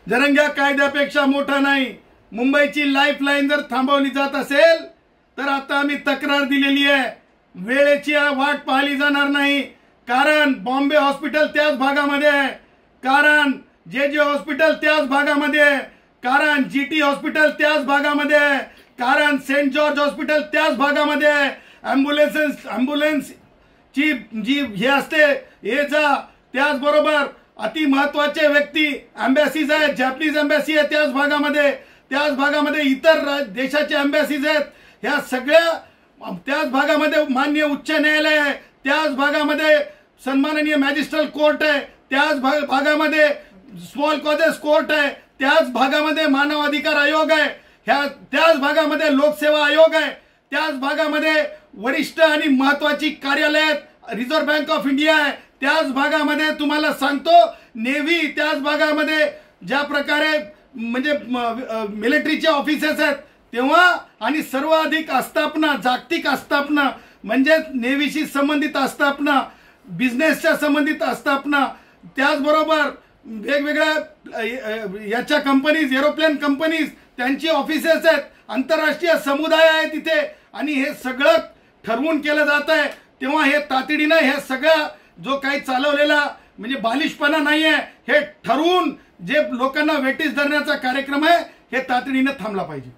जरंग्या कायद्यापेक्षा मोठा नाही। मुंबईची लाईफलाईन जर थांबवली जात असेल तर आता आम्ही तक्रार दिलेली आहे, वेळेची वाट पाहिली जाणार नाही। कारण बॉम्बे हॉस्पिटल त्याच भागामध्ये आहे, कारण जे हॉस्पिटल त्याच भागामध्ये आहे, कारण जीटी हॉस्पिटल त्याच भागामध्ये आहे, कारण सेंट जॉर्ज हॉस्पिटल त्याच भागामध्ये आहे। ॲम्ब्युलन्स ची जी हे असते हे जा, त्याचबरोबर अति महत्वाचे व्यक्ती एम्बॅसीज आहेत, जॅपनीज एम्बॅसी आहे त्याच भागामध्ये इतर देशाचे एम्बॅसीज आहेत, ह्या सगळ्या त्याच भागामध्ये माननीय उच्च न्यायालय आहे, त्याच भागामध्ये सन्माननीय मॅजिस्ट्रेट कोर्ट आहे, त्याच भागामध्ये स्मॉल कॉजेस कोर्ट आहे, त्याच भागामध्ये मानव अधिकार आयोग आहे, त्याच भागामध्ये लोकसेवा आयोग आहे, त्याच भागामध्ये वरिष्ठ आणि महत्वाची कार्यालयात रिझर्व्ह बँक ऑफ इंडिया आहे, त्याच भागामध्ये तुम्हाला सांगतो नेव्ही, त्याच भागामध्ये ज्या प्रकारे म्हणजे मिलिटरीचे ऑफिसेस आहेत तेव्हा, आणि सर्वाधिक आस्थापना जागतिक आस्थापना म्हणजे नेव्हीशी संबंधित आस्थापना, बिझनेसच्या संबंधित आस्थापना, त्याचबरोबर वेगवेगळ्या याच्या कंपनीज, एरोप्लेन कंपनीज त्यांची ऑफिसेस आहेत, आंतरराष्ट्रीय समुदाय आहे तिथे, आणि हे सगळं ठरवून केलं जात आहे। तेव्हा हे तातडीनं हे सगळं जो काही चालवलेला म्हणजे बालिशपणा नाहीये, हे ठरवून जे लोकांना वेटीस धरण्याचा कार्यक्रम आहे हे तातडीनं थांबला पाहिजे।